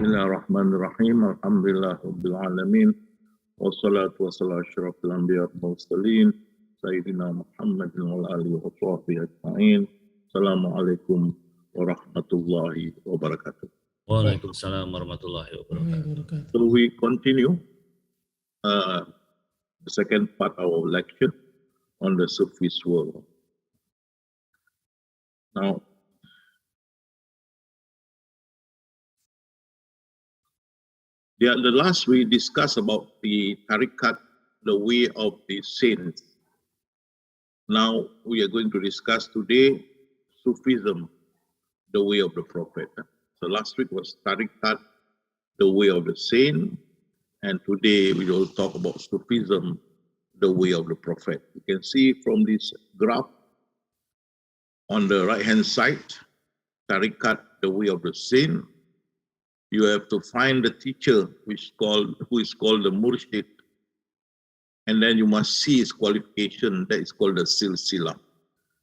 Bismillahirrahmanirrahim. Alhamdulillah Rabbil Alamin. Wassalatu wassalamu asyrafil anbiya wal mursalin. Sayyidina Muhammadin wa alihi wa sahbihi ajma'in. Assalamualaikum warahmatullahi wabarakatuh. Waalaikumsalam warahmatullahi wabarakatuh. So we continue the second part of our lecture on the Sufis world. Now, the last we discussed about the tariqat, the way of the saints. Now we are going to discuss today Sufism, the way of the Prophet. So last week was tariqat, the way of the saint, and today we will talk about Sufism, the way of the Prophet. You can see from this graph on the right hand side, tariqat, the way of the saint. You have to find the teacher who is called the murshid, and then you must see his qualification. That is called the silsila.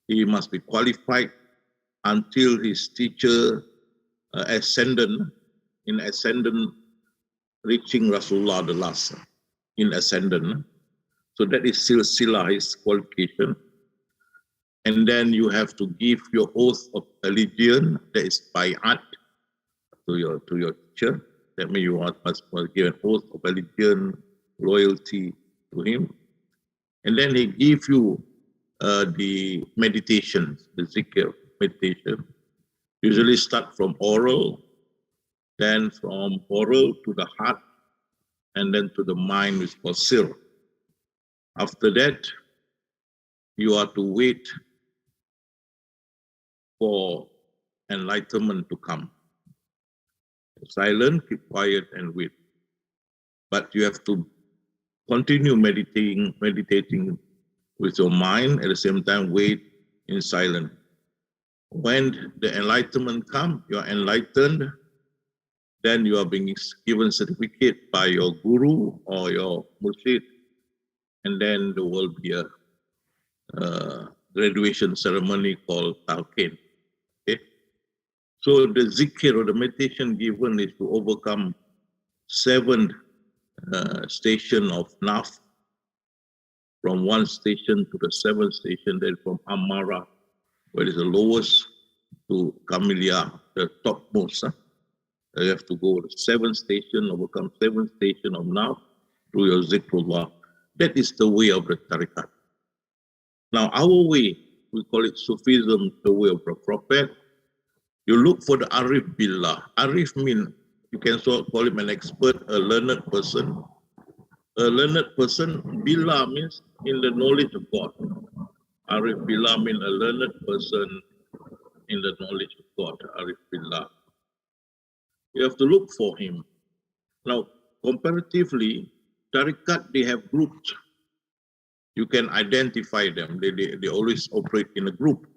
He must be qualified until his teacher ascendant reaching Rasulullah the last in ascendant. So that is silsila, his qualification. And then you have to give your oath of allegiance. That is bay'at to your teacher. That means you must give an oath of allegiance, loyalty to him. And then he give you the meditations, the zikr meditation. Usually start from oral, then from oral to the heart, and then to the mind, which is called sir. After that, you are to wait for enlightenment to come. Silent, keep quiet, and wait. But you have to continue meditating with your mind, at the same time wait in silence. When the enlightenment comes, you are enlightened, then you are being given certificate by your guru or your murshid, and then there will be a graduation ceremony called talqin. Okay? So the zikr or the meditation given is to overcome 7 station of naf, from 1 station to the 7th station, then from amara, where is the lowest, to kamiliya, the topmost. You have to go to 7th station, overcome 7th station of naf through your zikrullah. That is the way of the tariqat. Now our way, we call it Sufism, the way of the Prophet. You look for the Arif Billah. Arif means, you can call him an expert, a learned person. A learned person, Billah means in the knowledge of God. Arif Billah means a learned person in the knowledge of God, Arif Billah. You have to look for him. Now, comparatively, tariqat, they have groups. You can identify them. They always operate in a group.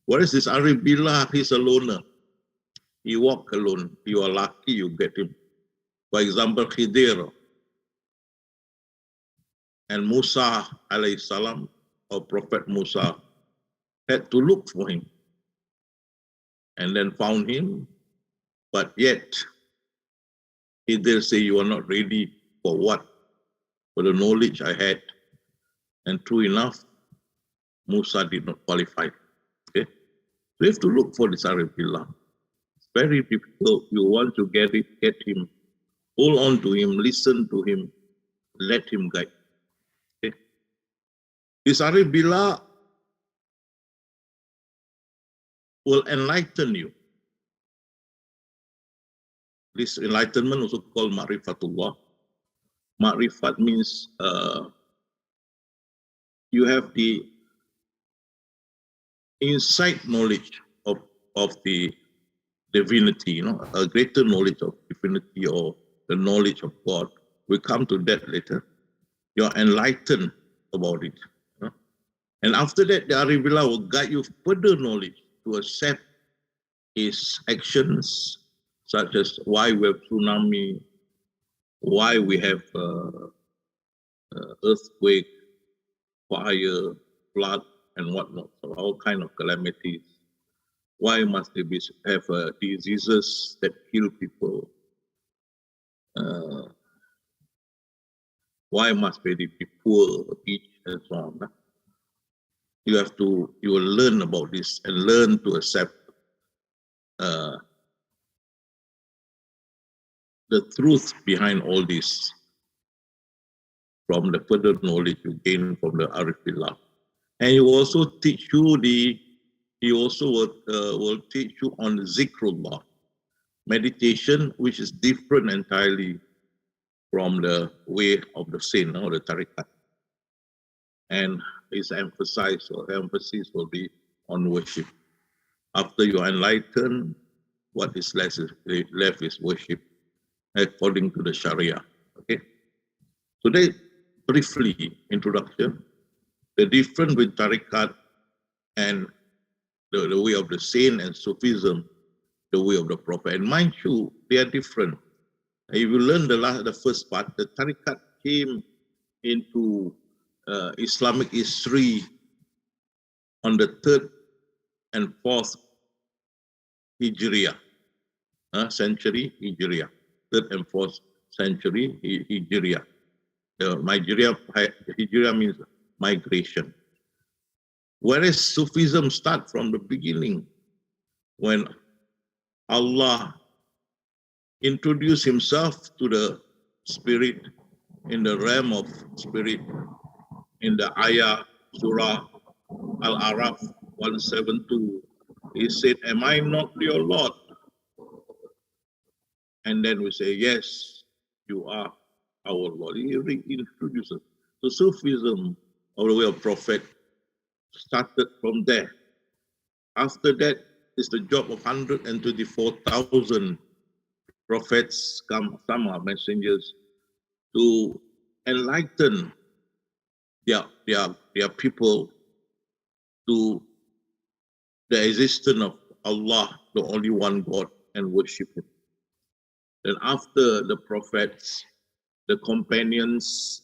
What is this Arif Billah? He's a loner. He walk alone. You are lucky you get him. For example, Khidir and Musa alayhi salam, or Prophet Musa, had to look for him and then found him. But yet, Khidir say, you are not ready for what? For the knowledge I had. And true enough, Musa did not qualify. Okay? So you have to look for this Arif Billah. It's very difficult. You want to get him, hold on to him, listen to him, let him guide. Okay? This Arif Billah will enlighten you. This enlightenment also called Ma'rifatullah. Ma'rifat means you have the inside knowledge of the divinity, a greater knowledge of divinity or the knowledge of God. We'll come to that later. You're enlightened about it. And after that, the Arif Billah will guide you further knowledge to accept his actions, such as why we have tsunami, why we have earthquake, fire, flood, and whatnot. So all kind of calamities. Why must they have diseases that kill people? uh, why must they be poor, rich, and so on. You will learn about this and learn to accept uh, the truth behind all this from the further knowledge you gain from the Arif Billah. And he also teach you will teach you on zikrullah, meditation, which is different entirely from the way of the saint or the tariqat. And his emphasis will be on worship. After you are enlightened, what is left is worship according to the Sharia. Okay. So that briefly introduction. The difference with tariqat and the way of the saint and Sufism, the way of the Prophet. And mind you, they are different. If you learn the first part, the tariqat came into Islamic history on the 3rd and 4th Hijriah century, Hijriah, 3rd and 4th century Hijriah. Hijriah means migration. Whereas Sufism starts from the beginning, when Allah introduced himself to the spirit in the realm of spirit in the ayah surah Al-Araf 172. He said, "Am I not your Lord?" And then we say, "Yes, you are our Lord." He introduces. So Sufism, or the way of Prophet, started from there. After that is the job of 124,000 prophets, some are messengers, to enlighten their people to the existence of Allah, the only one God, and worship Him. Then after the prophets, the companions,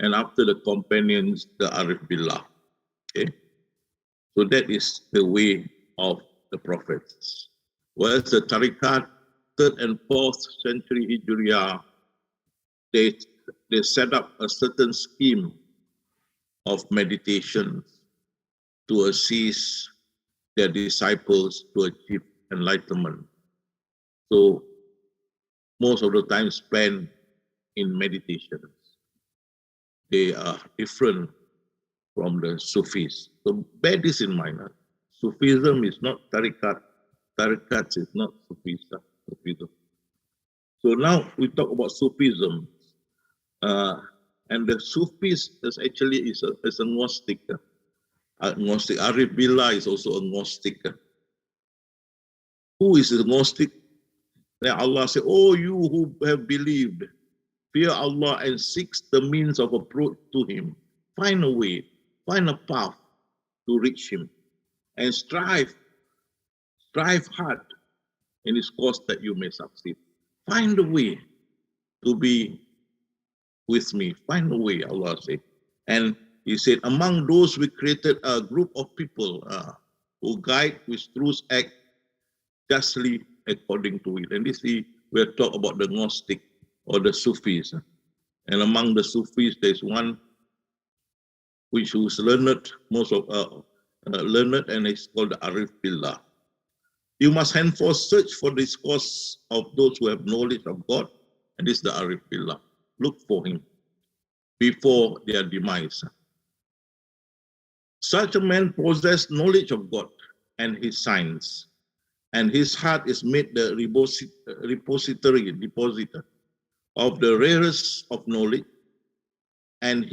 and after the companions, the Arif Billah. Okay, so that is the way of the prophets. Whereas the tariqat, 3rd and 4th century Hijriah, they set up a certain scheme of meditation to assist their disciples to achieve enlightenment. So most of the time spent in meditations. They are different from the Sufis. So bear this in mind. Sufism is not tariqat. Tariqat is not Sufism. So now we talk about Sufism. And the Sufis is actually a Gnostic. Gnostic. Arif Billah is also a Gnostic. Who is a Gnostic? Then Allah said, "Oh, you who have believed, fear Allah and seek the means of approach to Him. Find a way, find a path to reach Him, and strive hard in His cause that you may succeed. Find a way to be with me. Find a way," Allah said. And He said, "Among those we created a group of people who guide with truth, act justly according to it." And this we are talking about the Gnostic or the Sufis. And among the Sufis, there's one which was learned, learned, and it's called the Arif Billah. "You must henceforth search for the discourse of those who have knowledge of God," and this is the Arif Billah. Look for him before their demise. "Such a man possesses knowledge of God and His signs, and his heart is made the depository of the rarest of knowledge, and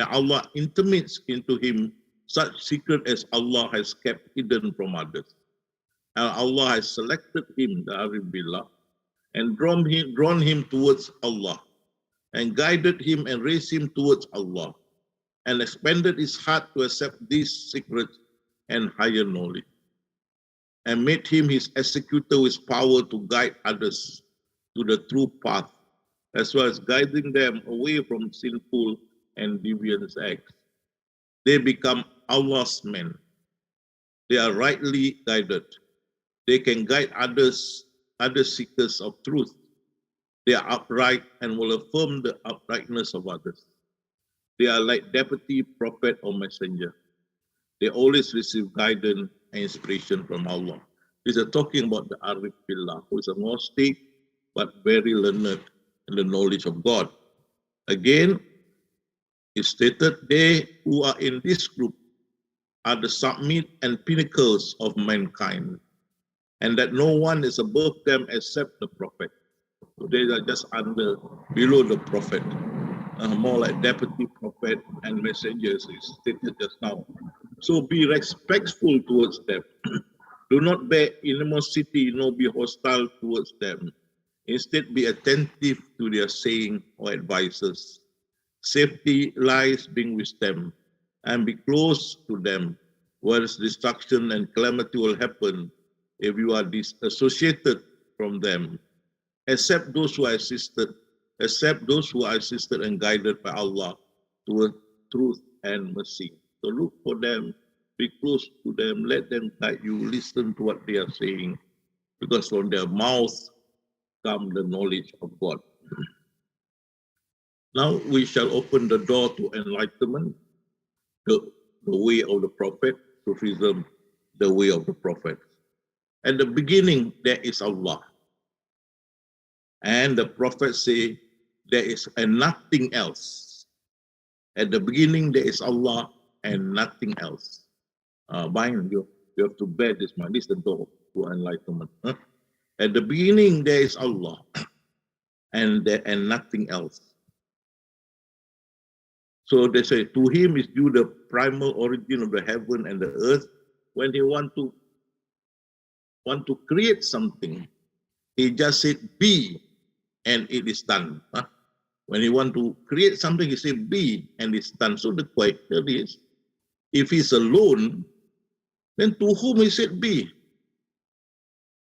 Allah intimates into him such secret as Allah has kept hidden from others. And Allah has selected him, the Arif Billah, and drawn him towards Allah, and guided him and raised him towards Allah, and expanded his heart to accept these secrets and higher knowledge, and made him his executor with power to guide others to the true path, as well as guiding them away from sinful and deviant acts. They become Allah's men. They are rightly guided. They can guide other seekers of truth They are upright and will affirm the uprightness of others. They are like deputy prophet or messenger. They always receive guidance and inspiration from Allah. These are talking about the Arif Billah, who is a Gnostic but very learned in the knowledge of God. Again, it's stated they who are in this group are the summit and pinnacles of mankind, and that no one is above them except the prophet. So they are just below the prophet, more like deputy prophet and messengers is stated just now. So be respectful towards them. Do not bear animosity, nor be hostile towards them. Instead, be attentive to their saying or advices. Safety lies being with them, and be close to them, whereas destruction and calamity will happen if you are disassociated from them. Except those who are assisted and guided by Allah toward truth and mercy. So look for them, be close to them, let them guide you, listen to what they are saying, because from their mouth comes the knowledge of God. Now we shall open the door to enlightenment, the way of the Prophet, Sufism, the way of the Prophet. At the beginning, there is Allah. And the Prophet say, there is nothing else. At the beginning, there is Allah and nothing else. You have to bear this mind. This is the door to enlightenment. At the beginning, there is Allah and nothing else. So they say, to him is due the primal origin of the heaven and the earth. When he want to create something, he just said, be, and it is done. When he want to create something, he said, be, and it's done. So the question is, if he's alone, then to whom he said be?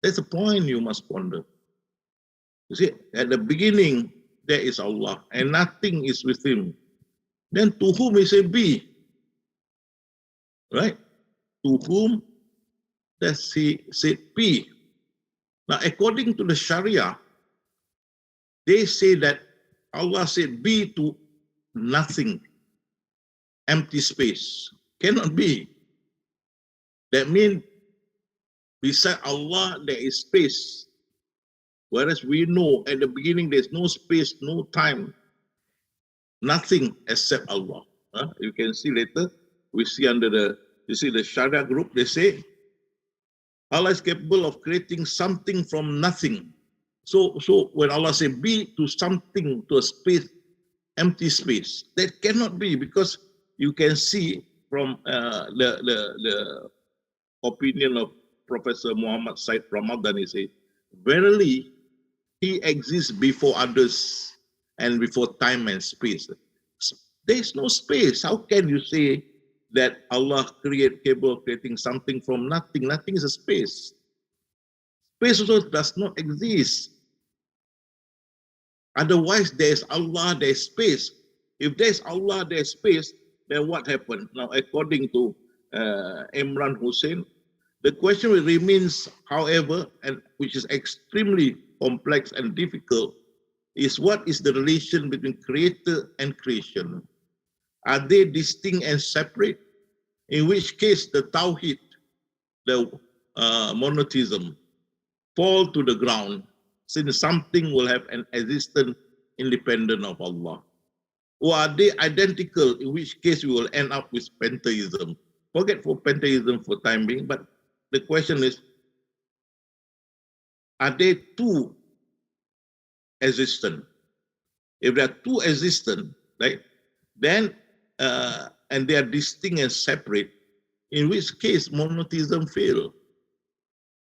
That's a point you must ponder. You see, at the beginning, there is Allah, and nothing is with him. Then to whom he said be? Right? To whom does he say be? Now, according to the Sharia, they say that Allah said be to nothing, empty space. Cannot be. That means beside Allah there is space. Whereas we know at the beginning there's no space, no time, nothing except Allah. You can see later, we see you see the Sharia group, they say Allah is capable of creating something from nothing. So when Allah says be to something, to a space, empty space, that cannot be, because you can see from the opinion of Professor Muhammad Said Ramadan, he said, verily, he exists before others and before time and space. There is no space. How can you say that Allah capable of creating something from nothing? Nothing is a space. Space also does not exist. Otherwise, there is Allah, there is space. If there is Allah, there is space, then what happened? Now, according to Imran Hussein, the question remains, however, and which is extremely complex and difficult, is what is the relation between creator and creation? Are they distinct and separate? In which case the Tawhid, the monotheism, fall to the ground, since something will have an existence independent of Allah. Or are they identical, in which case we will end up with pantheism? Forget for pantheism for time being, but the question is, are they two existent? If they are two existent, right, then and they are distinct and separate, in which case monotheism fail,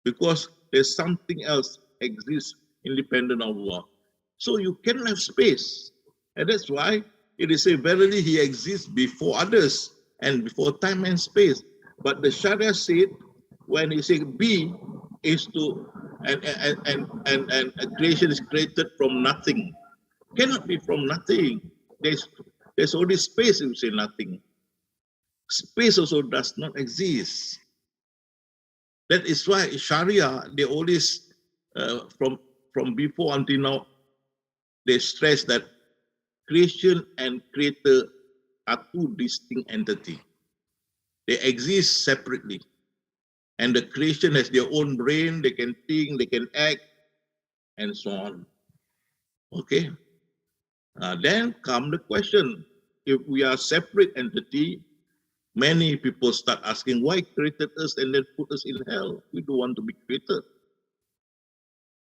because there's something else exists independent of Allah. So you cannot have space, and that's why it is said, verily he exists before others and before time and space. But the Sharia said, when he said be, is to and a creation is created from nothing. Cannot be from nothing. There's only space if you say nothing. Space also does not exist. That is why Sharia, they always from before until now, they stress that creation and creator are two distinct entities. They exist separately. And the creation has their own brain, they can think, they can act, and so on. Okay? Then come the question, if we are separate entity, many people start asking, why created us and then put us in hell? We don't want to be created.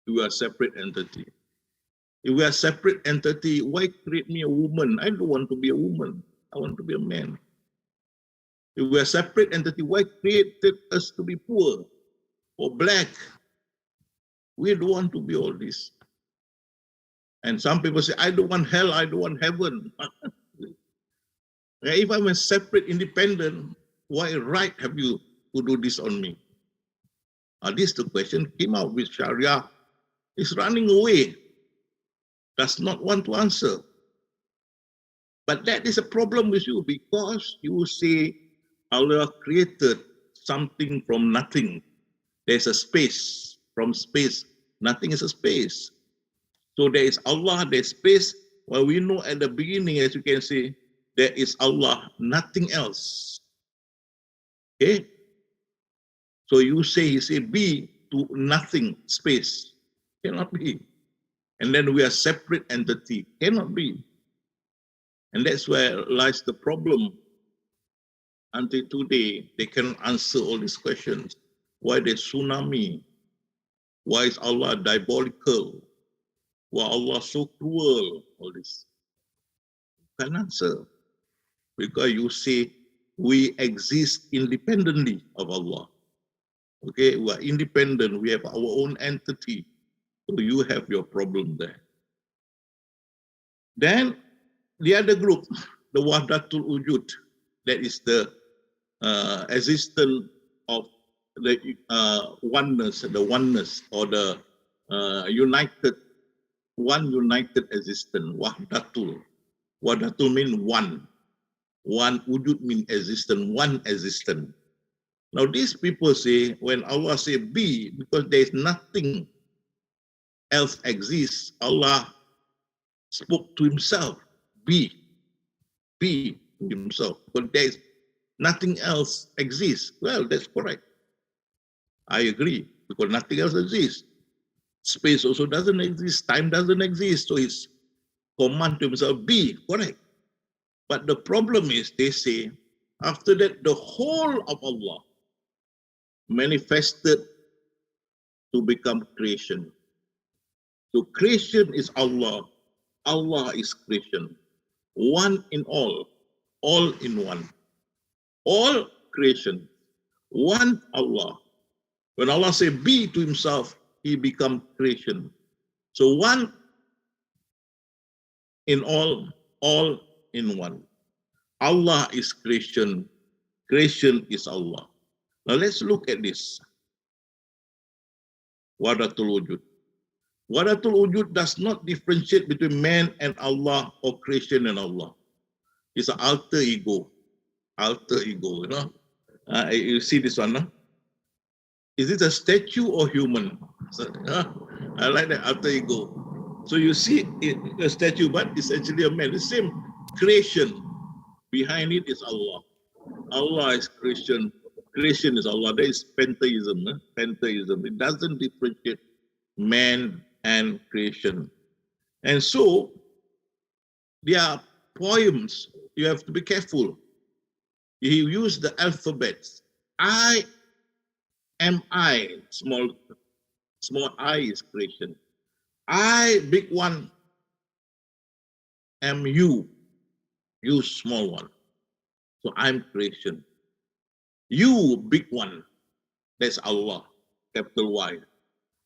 We are separate entity. If we are separate entity, why create me a woman? I don't want to be a woman. I want to be a man. If we are separate entity, why created us to be poor or black? We don't want to be all this. And some people say, I don't want hell, I don't want heaven. If I'm a separate, independent, why right have you to do this on me? This the question came out with Sharia. Is running away. Does not want to answer. But that is a problem with you because you say Allah created something from nothing. There's a space. From space, nothing is a space. So there is Allah, there's space. Well, we know at the beginning, as you can see, there is Allah, nothing else. Okay? So you say, be to nothing, space. Cannot be. And then we are separate entity. Cannot be. And that's where lies the problem. Until today, they cannot answer all these questions. Why there's tsunami? Why is Allah diabolical? Why Allah so cruel? All this. You can't answer. Because you say we exist independently of Allah. Okay, we are independent. We have our own entity. So you have your problem there. Then the other group, the Wahdatul Wujud, that is the existence of the oneness or the united existence. Wahdatul. Wahdatul means one. One, Wujud means existence, one existence. Now these people say, when Allah say be, because there is nothing else exists, Allah spoke to himself, be to himself, but there is nothing else exists. Well, that's correct. I agree, because nothing else exists. Space also doesn't exist, time doesn't exist, so it's command to himself, be, correct. But the problem is, they say, after that, the whole of Allah manifested to become creation. So creation is Allah, Allah is creation. One in all in one. All creation, one Allah. When Allah say be to himself, he become creation. So one in all in one. Allah is creation, creation is Allah. Now let's look at this. Wahdatul Wujud. Wahdatul Wujud does not differentiate between man and Allah or creation and Allah. It's an alter ego. Alter ego, you know. You see this one, huh? Is it a statue or human? So, I like that, alter ego. So you see a statue, but it's actually a man. The same creation. Behind it is Allah. Allah is creation. Creation is Allah. That is pantheism. Pantheism. It doesn't differentiate man and creation. And so, there are poems. You have to be careful. He used the alphabets. I am I. Small I is creation. I, big one, am you. You, small one. So I'm creation. You, big one, that's Allah, capital Y.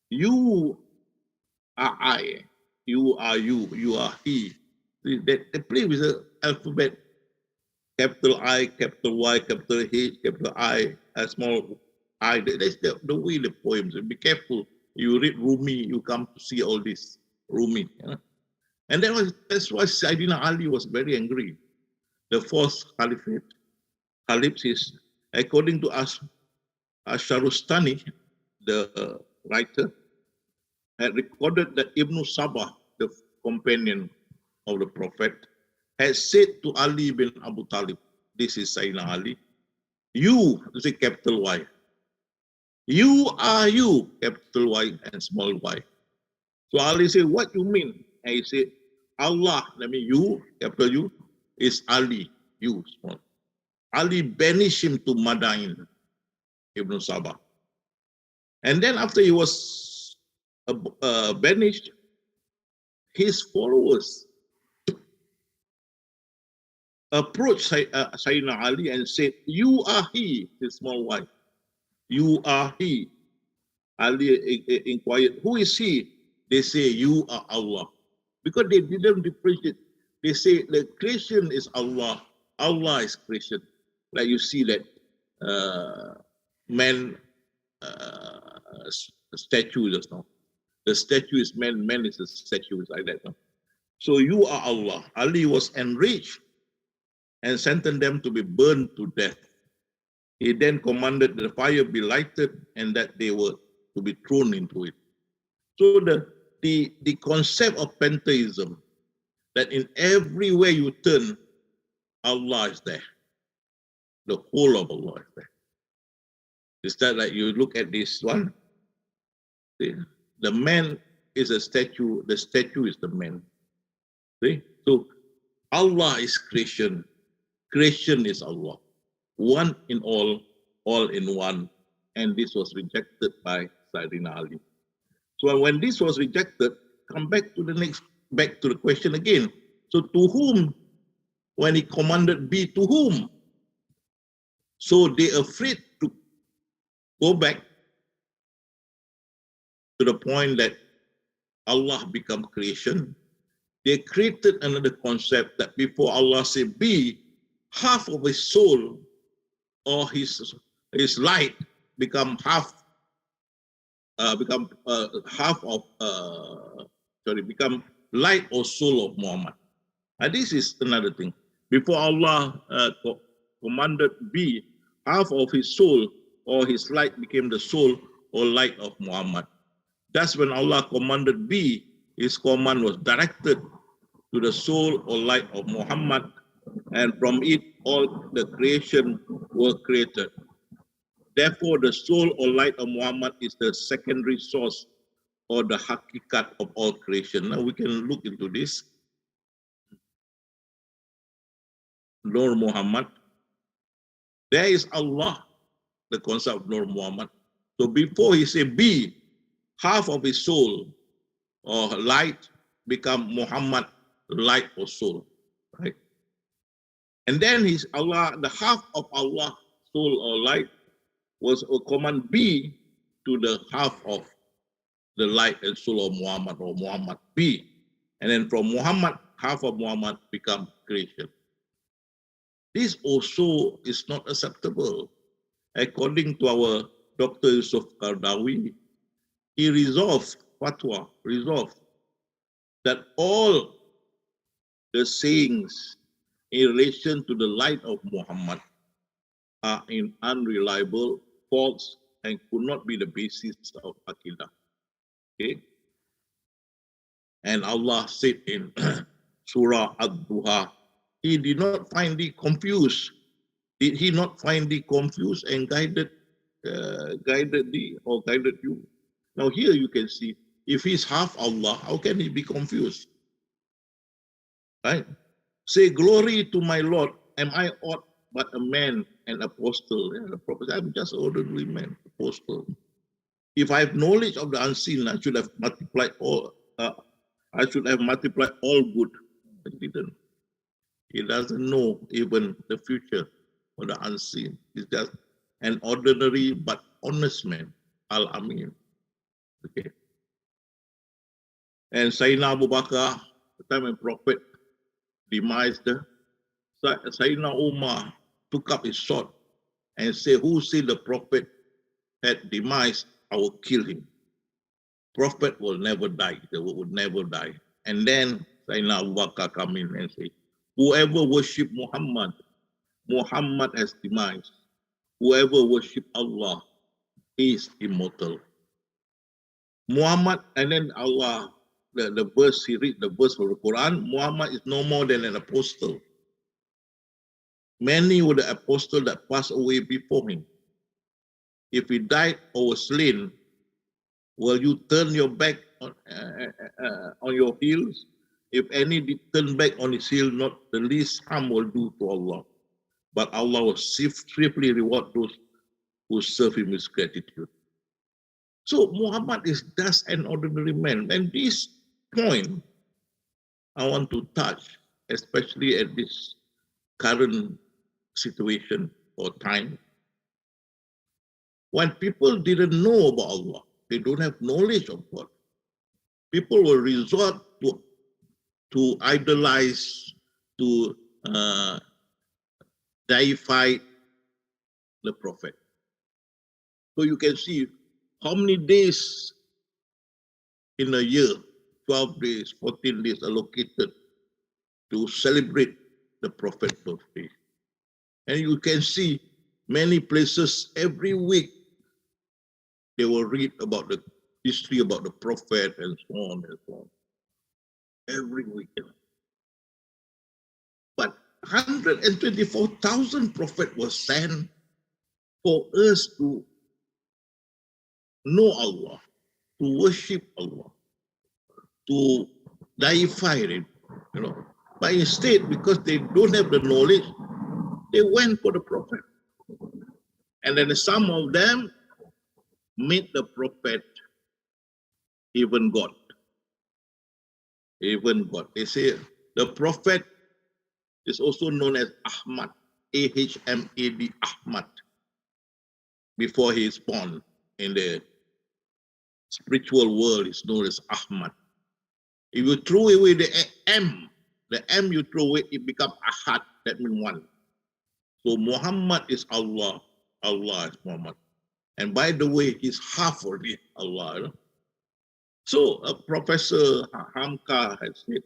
You are I. You are you. You are he. They play with the alphabet. Capital I, capital Y, capital H, capital I, a small I. That's the way the poems. Be careful. You read Rumi, you come to see all this. Rumi. You know? And that's why Sayyidina Ali was very angry. The fourth caliphate, Caliph is, according to Asharustani, the writer, had recorded that Ibn Sabah, the companion of the Prophet, had said to Ali bin Abu Talib, this is Sayyidina Ali, you, this is capital Y, you are you, capital Y and small y. So Ali said, what you mean? And he said, Allah, that means you, capital U, is Ali, you, small. Ali banished him to Madain, Ibn Sabah. And then after he was banished, his followers approached Sayyidina Ali and said, you are he, his small wife. You are he. Ali inquired, who is he? They say, you are Allah. Because they didn't differentiate. They say the creation is Allah. Allah is creation. Like you see that man statue just now. The statue is man, man is a statue, it's like that. No? So you are Allah. Ali was enraged and sentenced them to be burned to death. He then commanded that the fire be lighted and that they were to be thrown into it. So the concept of pantheism, that in everywhere you turn, Allah is there. The whole of Allah is there. Is that like you look at this one? See? The man is a statue, the statue is the man. See? So Allah is creation. Creation is Allah. One in all in one. And this was rejected by Sayyidina Ali. So when this was rejected, come back to the question again. So to whom, when he commanded be to whom? So they're afraid to go back to the point that Allah become creation. They created another concept that before Allah said be, half of his soul or his light become half become light or soul of Muhammad. And this is another thing. Before Allah commanded be, half of his soul or his light became the soul or light of Muhammad. That's when Allah commanded be, his command was directed to the soul or light of Muhammad, and from it all the creation were created. Therefore, the soul or light of Muhammad is the secondary source or the hakikat of all creation. Now we can look into this. Nur Muhammad. There is Allah, the concept of Nur Muhammad. So before he said be, half of his soul or light become Muhammad, light or soul, right? And then his Allah, the half of Allah, soul or light, was a command be to the half of the light and soul of Muhammad or Muhammad be. And then from Muhammad, half of Muhammad become creation. This also is not acceptable. According to our Dr. Yusuf Kardawi, he resolved that all the sayings in relation to the light of Muhammad are unreliable, false, and could not be the basis of Aqidah. Okay? And Allah said in Surah Ad-Duha, he did not find thee confused. Did he not find thee confused and guided thee or guided you? Now here you can see, if he's half Allah, how can he be confused? Right? Say, glory to my Lord, am I aught but a man, an apostle? Yeah, the prophet, I'm just an ordinary man, apostle. If I have knowledge of the unseen, I should have multiplied all. I should have multiplied all good. But he didn't. He doesn't know even the future or the unseen. He's just an ordinary but honest man. Al-Amin. Okay. And Sayyidina Abu Bakr, the time when Prophet demised, Sayyidina Umar took up his sword and said, who said the Prophet had demised, I will kill him. Prophet will never die. They would never die. And then Sayyidina Abu Bakr come in and say, whoever worship Muhammad, Muhammad has demised. Whoever worship Allah is immortal. Muhammad, and then Allah the verse, he read the verse of the Quran, Muhammad is no more than an apostle. Many were the apostles that passed away before him. If he died or was slain, will you turn your back on your heels? If any did turn back on his heel, not the least harm will do to Allah. But Allah will swiftly reward those who serve him with gratitude. So Muhammad is just an ordinary man. And this point I want to touch, especially at this current situation or time, when people didn't know about Allah, they don't have knowledge of God, people will resort to idolize, to deify the Prophet. So you can see how many days in a year, 12 days, 14 days allocated to celebrate the Prophet's birthday. And you can see many places every week, they will read about the history about the Prophet and so on and so on. Every week. But 124,000 prophets were sent for us to know Allah, to worship Allah, to deify Him, But instead, because they don't have the knowledge, they went for the Prophet. And then some of them made the Prophet even God. Even God. They say the Prophet is also known as Ahmad, A-H-M-A-D, Ahmad, before he is born. In the spiritual world, is known as Ahmad. If you throw away the M you throw away, it becomes Ahad, that means one. So Muhammad is Allah, Allah is Muhammad. And by the way, he's half already Allah. So Professor Hamka has said,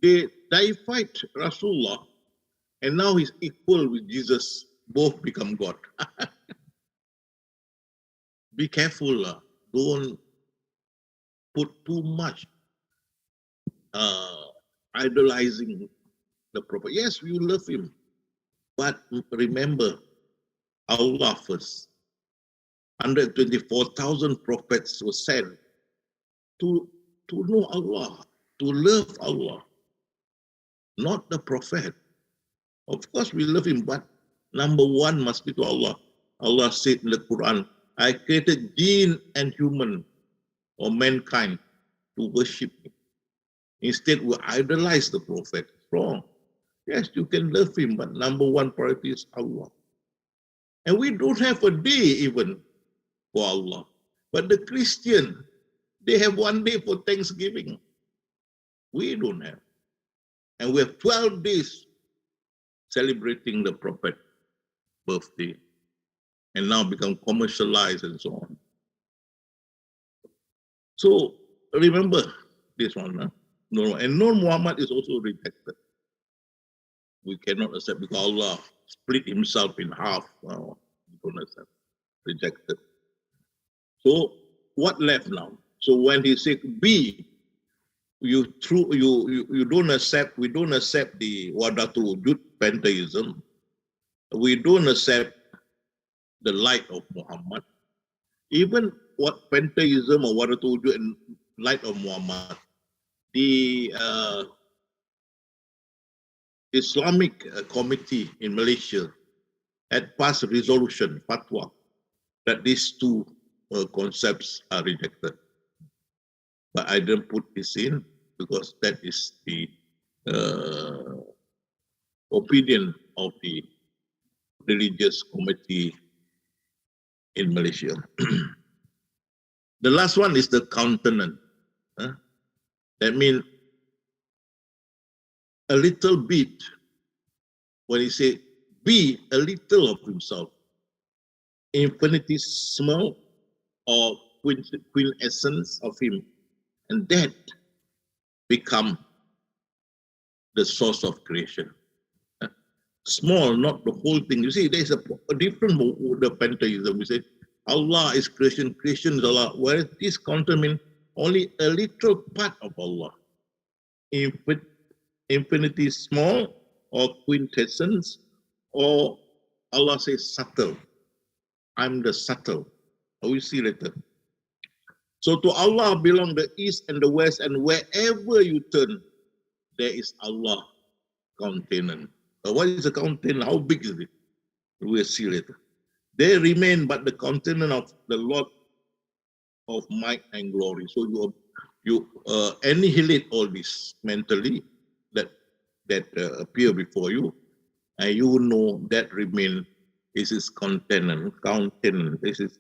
they deified Rasulullah, and now he's equal with Jesus, both become God. Be careful, don't put too much idolizing the Prophet. Yes, you love him, but remember Allah first. 124,000 prophets were sent to know Allah, to love Allah, not the Prophet. Of course, we love him, but number one must be to Allah. Allah said in the Quran, I created jinn and human, or mankind, to worship me. Instead, we idolize the Prophet. It's wrong. Yes, you can love him, but number one priority is Allah. And we don't have a day even for Allah. But the Christian, they have one day for Thanksgiving. We don't have. And we have 12 days celebrating the Prophet's birthday. And now become commercialized and so on. So remember this one. No, and Nur Muhammad is also rejected. We cannot accept because Allah split himself in half. No, we don't accept. Rejected. So what left now? So when he said B, you don't accept, we don't accept the Wahdatul Wujud, pantheism. We don't accept the light of Muhammad. Even what pantheism or Wahdatul Wujud and light of Muhammad, the Islamic committee in Malaysia had passed a resolution, fatwa, that these two concepts are rejected. But I didn't put this in because that is the opinion of the religious committee in Malaysia. The last one is the countenance. That means a little bit, when he say be a little of himself, infinitesimal or quintessence of him, and that become the source of creation. Small, not the whole thing. You see, there's a different the pantheism. We say Allah is creation, creation is Allah. Whereas this counter means only a little part of Allah. Infinity small or quintessence, or Allah says subtle. I'm the subtle. We see later. So to Allah belong the east and the west, and wherever you turn, there is Allah countenance. What is the countenance? How big is it? We'll see later. They remain but the countenance of the Lord of might and glory. So you annihilate all this mentally that appear before you, and you know that remain. This is countenance. This is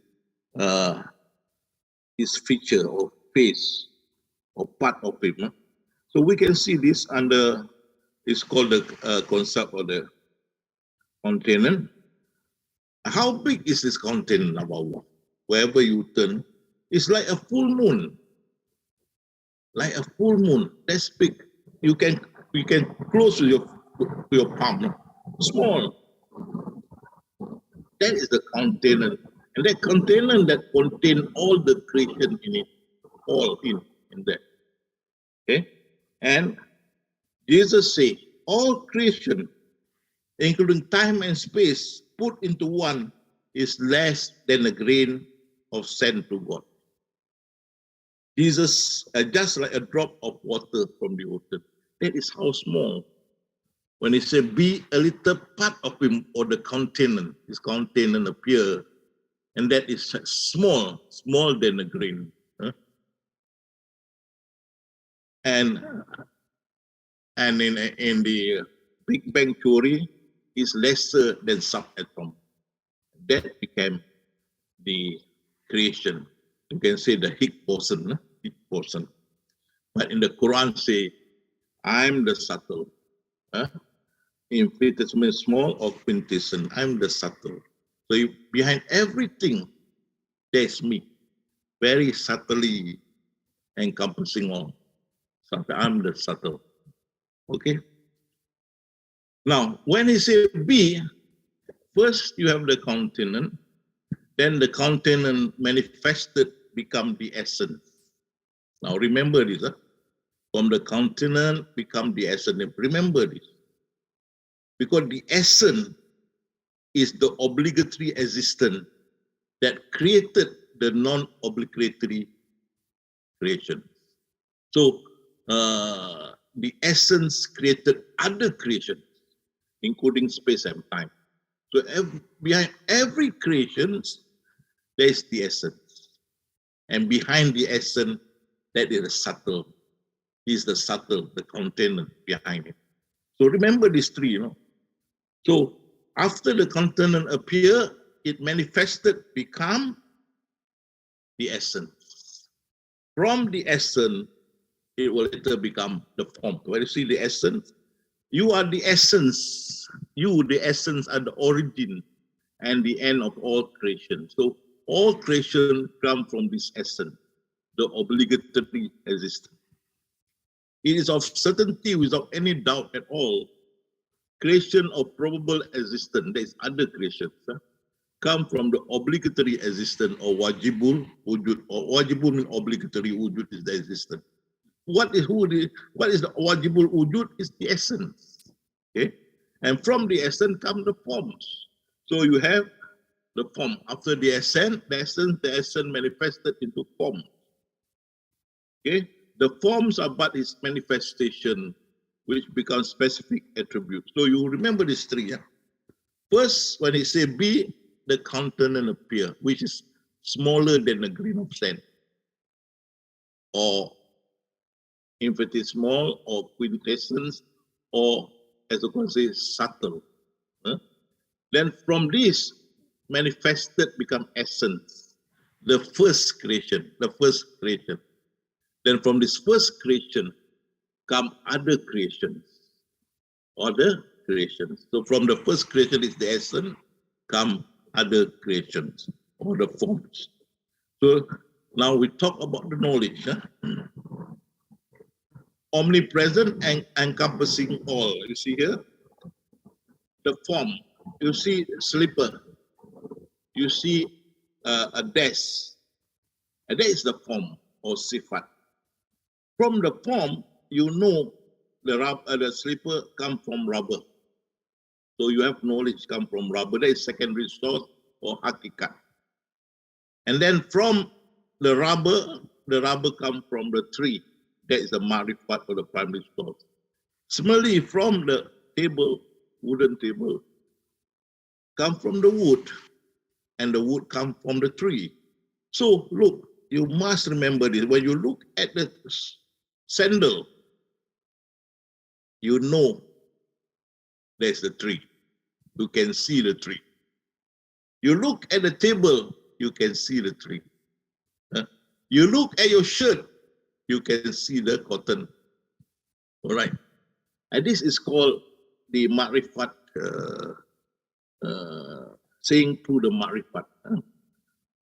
his feature or face or part of him. Huh? So we can see this under, it's called the concept of the countenance. How big is this countenance of Allah? Wherever you turn, it's like a full moon. Like a full moon. That's big. You can close with your palm. Small. That is the countenance. And that countenance that contains all the creation in it. All in that. Okay? And Jesus said, all creation, including time and space, put into one is less than a grain of sand to God. Jesus, just like a drop of water from the ocean. That is how small. When he said, be a little part of him or the countenance, his countenance appear, and that is small than a grain. Huh? And in the Big Bang theory, is lesser than subatom. That became the creation. You can say the Higgs boson. But in the Quran say, I'm the subtle. Infinitesimal small or quintessence. I'm the subtle. So behind everything, there's me. Very subtly encompassing all. So I'm the subtle. Okay? Now, when he say be, first you have the countenance, then the countenance manifested become the essence. Now remember this, from the countenance become the essence. Remember this. Because the essence is the obligatory existence that created the non-obligatory creation. So the essence created other creations, including space and time. So behind every creation, there is the essence. And behind the essence, that is the subtle. Is the subtle, the container behind it. So remember these three, So after the container appear, it manifested, become the essence. From the essence, it will later become the form. When you see the essence, you are the essence. You, the essence, are the origin and the end of all creation. So all creation come from this essence, the obligatory existence. It is of certainty without any doubt at all. Creation of probable existence, there is other creations, come from the obligatory existence or wajibul wujud, or wajibul means obligatory, wujud is the existence. What is the wajibul wujud? Is the essence. Okay? And from the essence come the forms. So you have the form. After the essence manifested into form. Okay? The forms are but its manifestation, which becomes specific attributes. So you remember these three. First, when he say be, the countenance appear, which is smaller than a grain of sand, or infinitesimal, or quintessence, or as you can say, subtle. Then from this manifested become essence, the first creation. Then from this first creation come other creations. So from the first creation is the essence, come other creations or the forms. So now we talk about the knowledge. Omnipresent and encompassing all. You see here? The form. You see slipper. You see a desk. And that is the form. or sifat. From the form, you know the slipper come from rubber. So you have knowledge come from rubber. That is secondary source or hakikat. And then from the rubber come from the tree. That is the marifat or the primary source. Similarly, from the table, wooden table, come from the wood, and the wood come from the tree. So look, you must remember this. When you look at the sandal, you know there's the tree. You can see the tree. You look at the table, you can see the tree. You look at your shirt, you can see the cotton. All right. And this is called the marifat, saying through the marifat,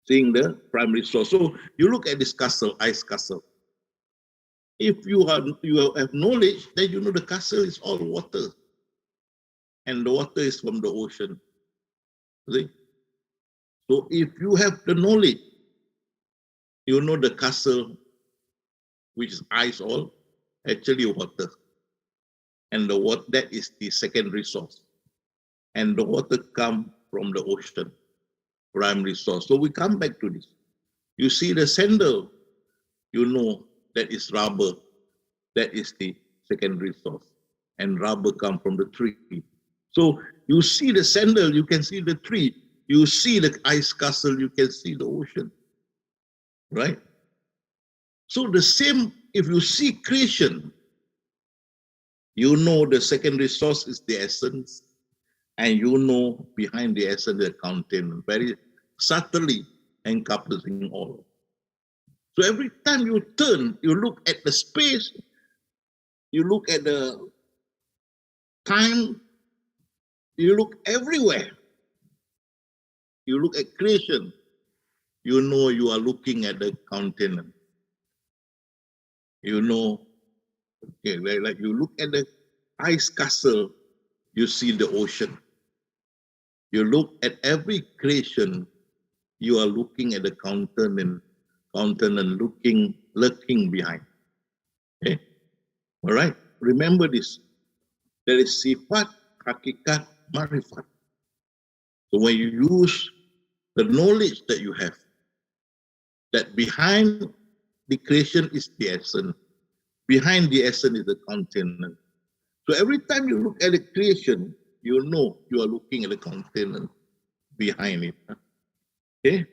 seeing the primary source. So you look at this castle, ice castle. If you have knowledge, then you know the castle is all water. And the water is from the ocean. See? So if you have the knowledge, you know the castle, which is ice all, actually water. And the water, that is the secondary source. And the water comes from the ocean, primary source. So we come back to this. You see the sandal, you know that is rubber. That is the secondary source. And rubber comes from the tree. So you see the sandal, you can see the tree. You see the ice castle, you can see the ocean. Right? So the same, if you see creation, you know the secondary source is the essence, and you know behind the essence the content, very subtly encompassing all. So every time you turn, you look at the space, you look at the time, you look everywhere. You look at creation, you know you are looking at the continent. You know, okay, like you look at the ice castle, you see the ocean. You look at every creation, you are looking at the continent lurking behind. Okay? All right? Remember this. There is sifat, hakikat, marifat. So when you use the knowledge that you have, that behind the creation is the essence, behind the essence is the continent. So every time you look at the creation, you know you are looking at the continent behind it. Okay?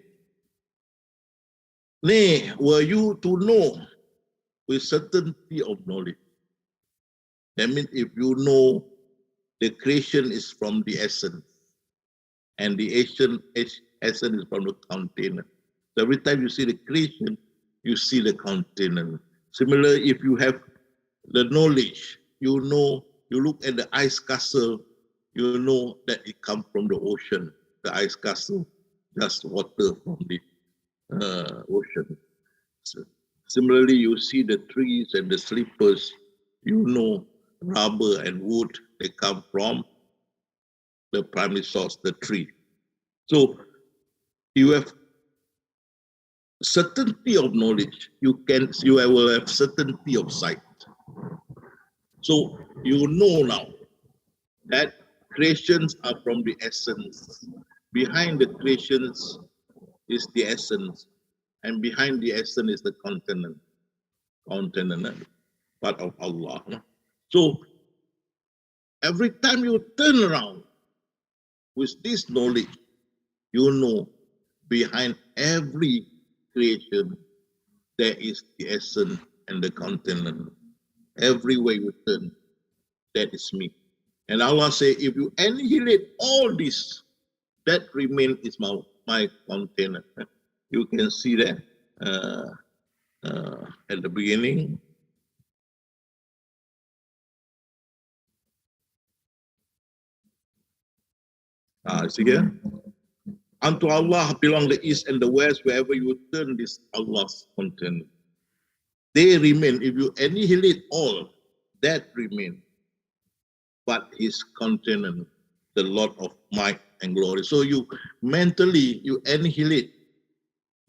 Nay, were you to know with certainty of knowledge? That means if you know the creation is from the essence, and the essence is from the continent. So every time you see the creation, you see the continent. Similarly, if you have the knowledge, you know, you look at the ice castle, you know that it comes from the ocean. The ice castle, just water from the ocean. So, similarly, you see the trees and the slippers, you know rubber and wood, they come from the primary source, the tree. So you have certainty of knowledge, you will have certainty of sight. So you know now that creations are from the essence. Behind the creations is the essence, and behind the essence is the continent, part of Allah. So every time you turn around with this knowledge, you know behind every creation there is the essence and the continent. Everywhere you turn, that is me. And Allah say, if you annihilate all this, that remain is my container. You can see that at the beginning. See here? Unto Allah belong the east and the west, wherever you turn this Allah's container. They remain. If you annihilate all, that remain. But his continent, the Lord of might and glory. So you mentally, you annihilate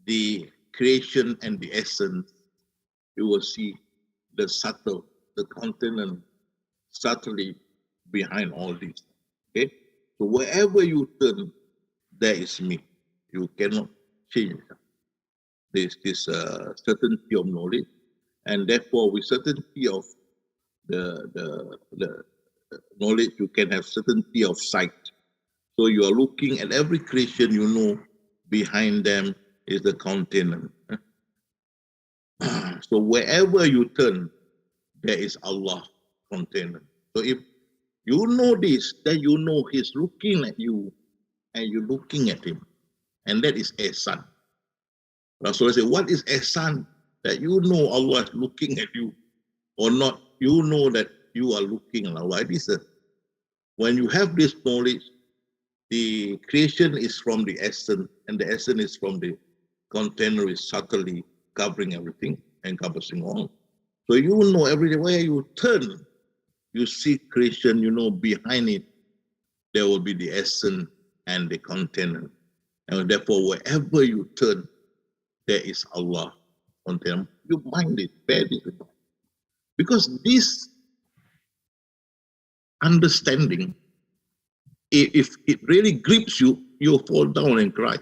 the creation and the essence, you will see the subtle, the continent subtly behind all this. Okay? So wherever you turn, there is me. You cannot change. There's this certainty of knowledge, and therefore with certainty of the knowledge, you can have certainty of sight. So you are looking at every creation, you know, behind them is the continent. So wherever you turn, there is Allah continent. So if you know this, then you know He's looking at you and you're looking at Him. And that is ihsan. Rasulullah said, what is ihsan? That you know Allah is looking at you or not. You know that you are looking at Allah. When you have this knowledge, the creation is from the essence, and the essence is from the container is subtly covering everything, encompassing all. So you know everywhere you turn, you see creation, you know behind it, there will be the essence and the container. And therefore, wherever you turn, there is Allah container. You mind it, bear this in mind. Because this understanding, if it really grips you, you'll fall down and cry.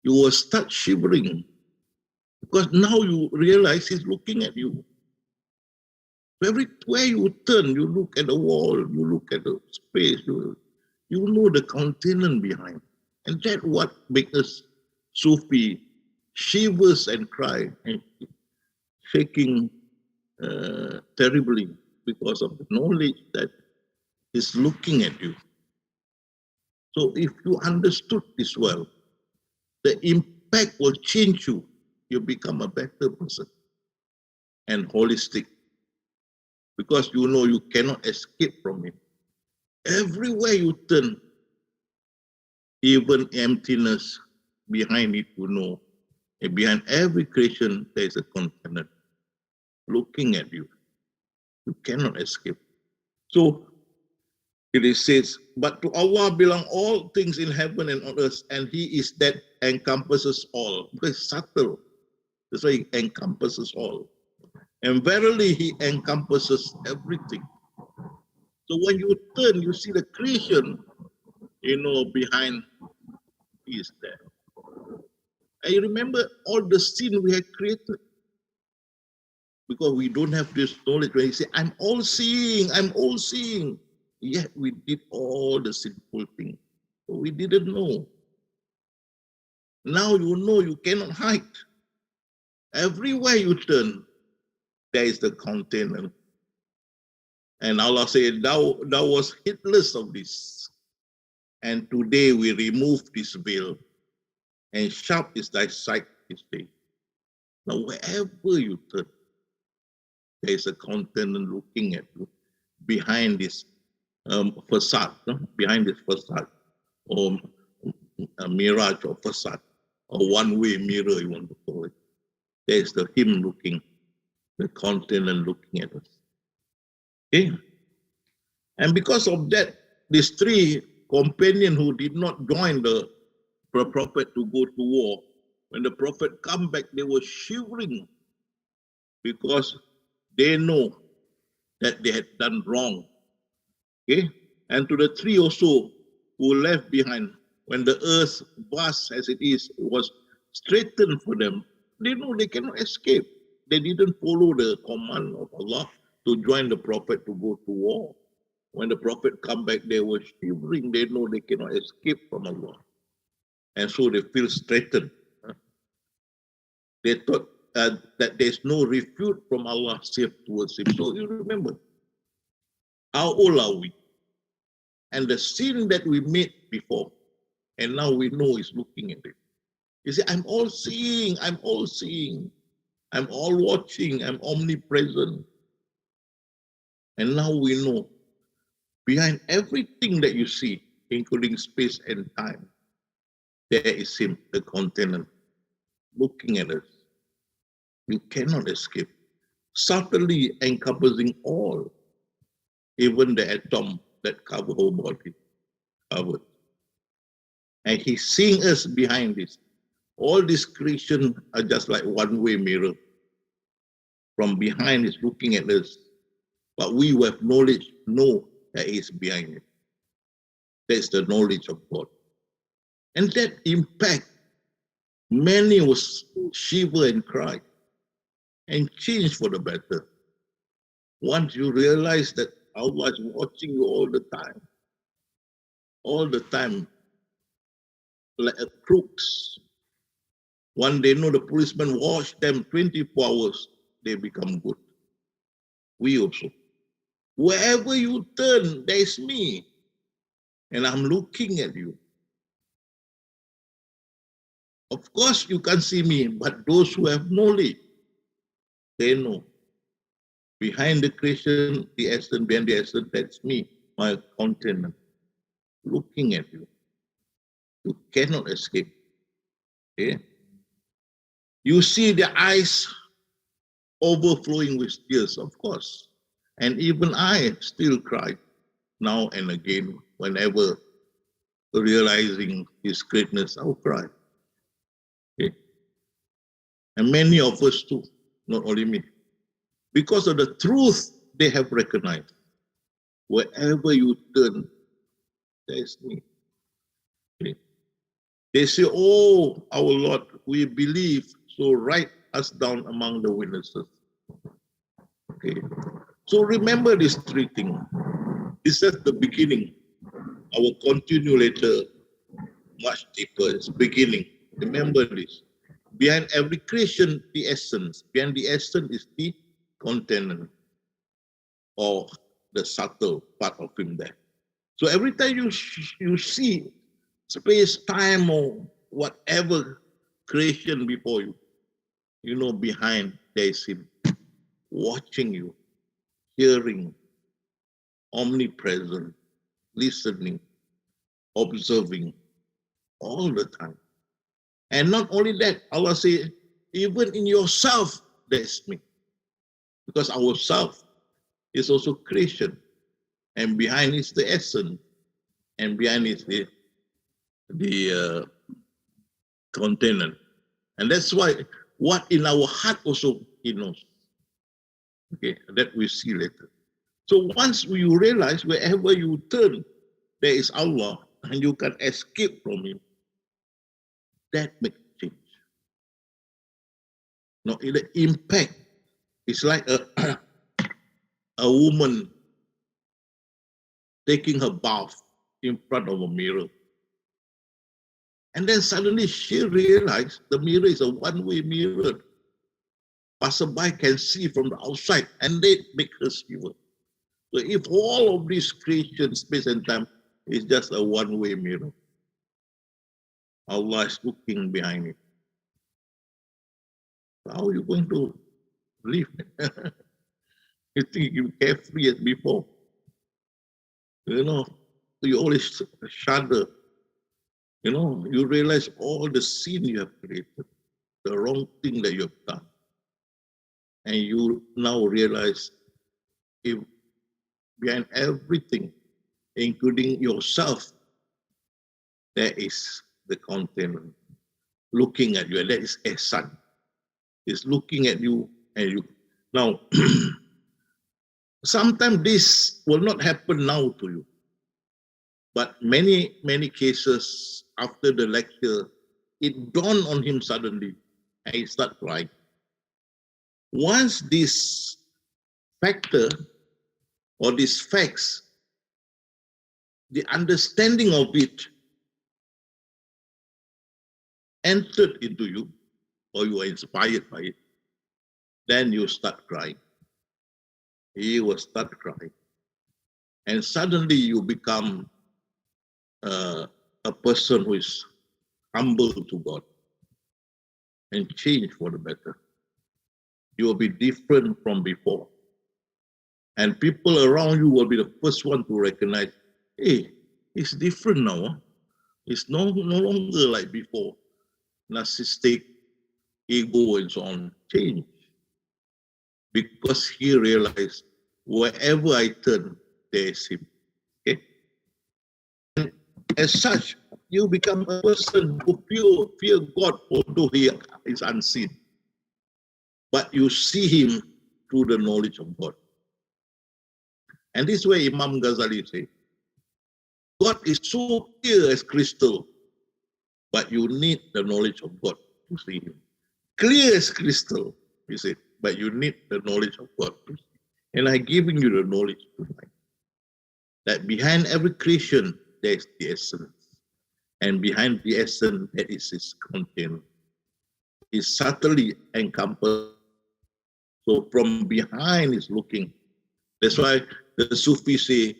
You will start shivering because now you realize He's looking at you. Everywhere you turn, you look at the wall, you look at the space, you know the continent behind. And that's what makes us Sufi shivers and cry and shaking terribly because of the knowledge that is looking at you. So if you understood this well, the impact will change you. You become a better person and holistic because you know you cannot escape from Him. Everywhere you turn, even emptiness behind it, you know, and behind every creation, there is a continent looking at you. You cannot escape. So it says, but to Allah belong all things in heaven and on earth, and He is that encompasses all. Because it's subtle. That's why He encompasses all. And verily He encompasses everything. So when you turn, you see the creation, you know, behind He is there. And you remember all the sin we had created. Because we don't have this knowledge where He say, I'm all seeing, I'm all seeing. Yet we did all the sinful things. But we didn't know. Now you know you cannot hide. Everywhere you turn, there is the container. And Allah said, thou was heedless of this. And today we remove this veil. And sharp is thy sight this day. Now wherever you turn, there is a container looking at you behind this facade, no? Behind this facade, or a mirage or facade, or one-way mirror, you want to call it. There is the Him looking, the continent looking at us. Okay? And because of that, these three companions who did not join the prophet to go to war, when the prophet come back, they were shivering because they know that they had done wrong. Okay? And to the three also who left behind, when the earth, vast as it is, was straightened for them, they know they cannot escape. They didn't follow the command of Allah to join the prophet to go to war. When the prophet come back, they were shivering. They know they cannot escape from Allah. And so they feel straightened. They thought that there's no refuge from Allah save towards Him. So you remember, how old are we? And the sin that we made before, and now we know He's looking at it. You see, I'm all seeing, I'm all seeing, I'm all watching, I'm omnipresent. And now we know, behind everything that you see, including space and time, there is Him, the continent, looking at us. You cannot escape. Subtly encompassing all, even the atom that cover whole body, covered. And He's seeing us behind this. All these creation are just like one-way mirror. from behind is looking at us. But we who have knowledge know that He is behind it. That's the knowledge of God. And that impact, many will shiver and cry and change for the better. Once you realize that Allah is watching you all the time, like a crooks. One they know the policeman watch them 24 hours, they become good. We also. Wherever you turn, there's me. And I'm looking at you. Of course, you can't see me, but those who have knowledge, they know. Behind the creation, the essence, behind the essence, that's me, my countenance, looking at you. You cannot escape. Okay? You see the eyes overflowing with tears, of course. And even I still cry now and again whenever realizing His greatness, I'll cry. Okay? And many of us too, not only me. Because of the truth they have recognized. Wherever you turn, there's me. Okay. They say, oh, our Lord, we believe, so write us down among the witnesses. Okay. So remember these three things. This is the beginning. I will continue later, much deeper. It's beginning. Remember this. Behind every creation, the essence. Behind the essence is the content or the subtle part of Him there. So every time you see space, time, or whatever creation before you, you know behind there is Him watching you, hearing, omnipresent, listening, observing all the time. And not only that, Allah says, even in yourself, there's me. Because our self is also creation. And behind is the essence. And behind is the container. And that's why what in our heart also He knows. Okay, that we see later. So once you realize wherever you turn, there is Allah and you can escape from Him, that makes change. Now, the impact is like a woman taking her bath in front of a mirror. And then suddenly she realized the mirror is a one-way mirror. Passerby can see from the outside and they make her shiver. So if all of this creation, space and time is just a one-way mirror, Allah is looking behind it. How are you going to live? You think you're carefree as before? You know, you always shudder. You know, you realize all the sin you have created, the wrong thing that you have done. And you now realize if behind everything, including yourself, there is the container looking at you, and that is a son. He's looking at you and you. Now, sometimes this will not happen now to you. But many cases after the lecture, it dawned on him suddenly and he started crying. Once this factor or these facts, the understanding of it entered into you, or you are inspired by it, then you start crying. He will start crying. And suddenly you become a person who is humble to God and change for the better. You will be different from before. And people around you will be the first one to recognize, hey, it's different now. Huh? It's no longer like before. Narcissistic, ego, and so on. Change. Because he realized, wherever I turn, there is Him. Okay? And as such, you become a person who fear God, although He is unseen. But you see Him through the knowledge of God. And this way Imam Ghazali said, God is so clear as crystal, but you need the knowledge of God to see him. Clear as crystal, he said, but you need the knowledge of God to see. And I'm giving you the knowledge tonight. That behind every creation, there is the essence. And behind the essence, there is his content. It's subtly encompassed. So from behind is looking. That's why the Sufis say,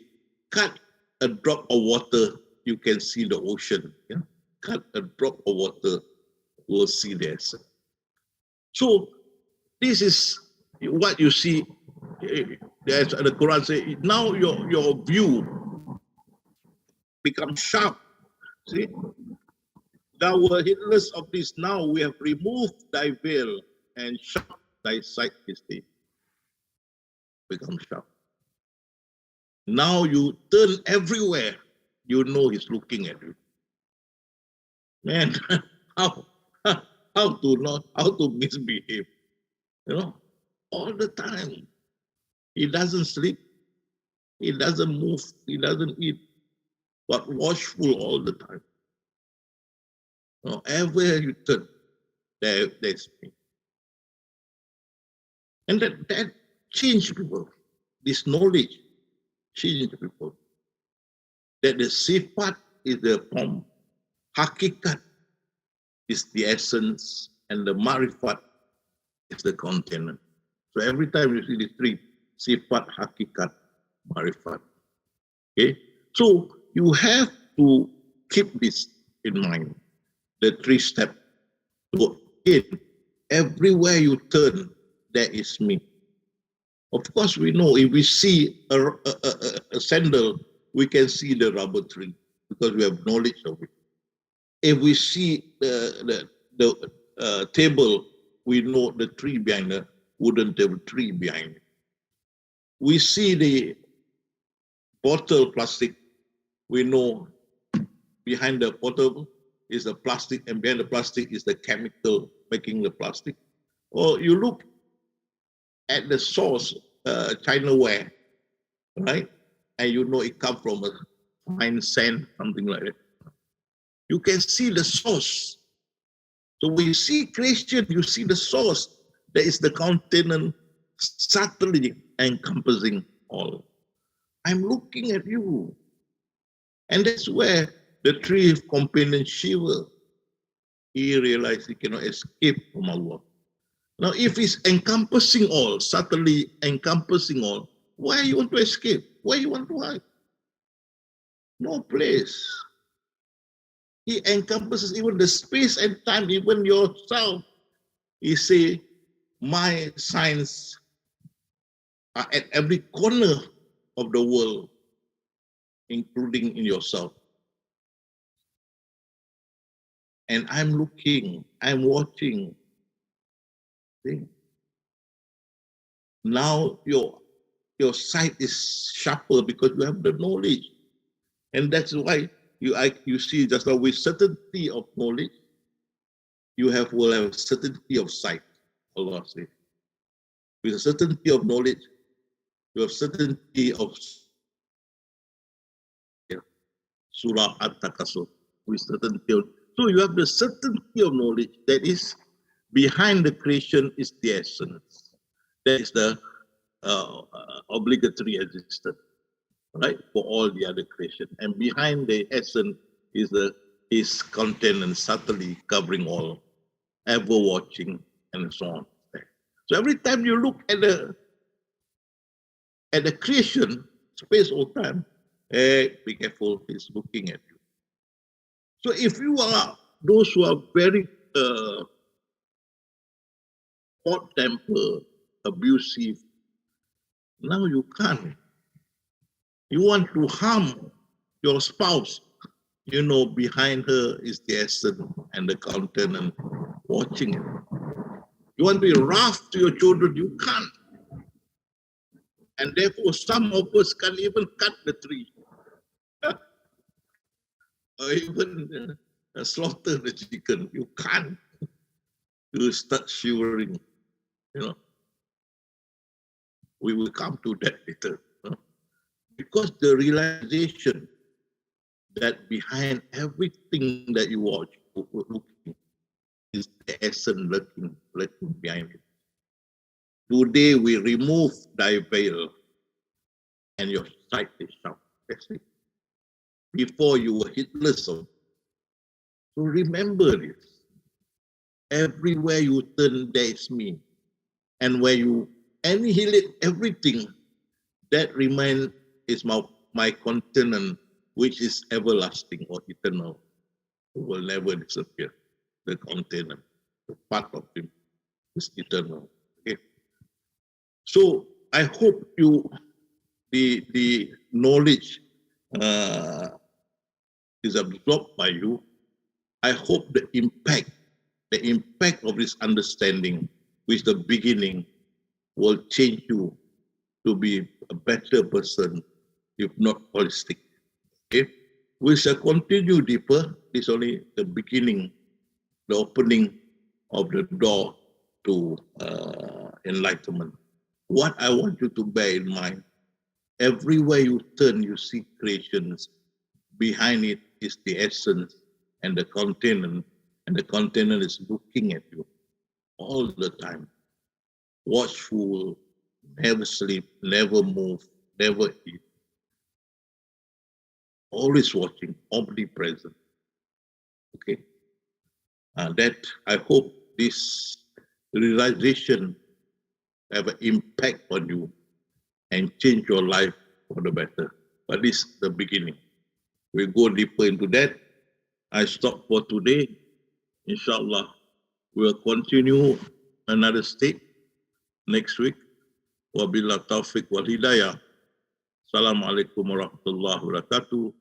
cut a drop of water, you can see the ocean. Yeah? Cut a drop of water, you will see the essence. So this is what you see. As the Quran says, now your view becomes sharp. See, thou were heedless of this. Now we have removed thy veil and sharp thy sight this day. Become sharp. Now you turn everywhere. You know he's looking at you. Man, how to misbehave? You know, all the time. He doesn't sleep. He doesn't move. He doesn't eat. But watchful all the time. You know, everywhere you turn, there's me. And that changed people. This knowledge changed people. That the sifat is the form, hakikat is the essence, and the marifat is the content. So every time you see the three, sifat, hakikat, marifat. Okay? So you have to keep this in mind, the three steps. So again, everywhere you turn, there is me. Of course, we know if we see a sandal, we can see the rubber tree because we have knowledge of it. If we see the table, we know the tree behind the wooden table, tree behind it. We see the bottle plastic, we know behind the bottle is the plastic, and behind the plastic is the chemical making the plastic. Or you look at the source, China ware, right? And you know it comes from a fine sand, something like that. You can see the source. So when you see creation, you see the source. There is the continent subtly encompassing all. I'm looking at you. And that's where the tree of companion Shiva, he realized he cannot escape from Allah. Now, if he's encompassing all, subtly encompassing all, why you want to escape? Why you want to hide? No place. He encompasses even the space and time, even yourself. He say, my signs are at every corner of the world, including in yourself. And I'm looking, I'm watching. See? Now your sight is sharper because you have the knowledge. And that's why you see just now with certainty of knowledge, you will have certainty of sight, Allah says. With a certainty of knowledge, you have certainty of Surah At-Takasur. With certainty of, so you have the certainty of knowledge that is behind the creation is the essence. That is the obligatory existence, right, for all the other creation. And behind the essence is content and subtly covering all, ever watching, and so on. So every time you look at the creation, space or time, hey, be careful, he's looking at you. So if you are those who are very hot-tempered, abusive, now you can't. You want to harm your spouse, you know, behind her is the essence and the content and watching it. You want to be rough to your children, you can't. And therefore, some of us can't even cut the tree. Or even slaughter the chicken. You can't. You start shivering, you know. We will come to that later. Because the realization that behind everything that you watch, looking, is the essence lurking behind it. Today we remove thy veil and your sight is sharp. That's it. Before you were heedless of. So remember this. Everywhere you turn, there is me. And where you annihilate everything, that remain is my continent, which is everlasting or eternal. It will never disappear. The continent, the part of him is eternal. Okay. So I hope the knowledge is absorbed by you. I hope the impact of this understanding, which the beginning, will change you to be a better person, if not holistic. Okay? We shall continue deeper. This is only the beginning, the opening of the door to enlightenment. What I want you to bear in mind, everywhere you turn, you see creations. Behind it is the essence and the container is looking at you all the time. Watchful, never sleep, never move, never eat. Always watching, omnipresent. Okay? That I hope this realization have an impact on you and change your life for the better. But this is the beginning. We'll go deeper into that. I stop for today. Inshallah, we'll continue another state next week. Wabillah taufiq wal hidayah. Assalamualaikum warahmatullahi wabarakatuh.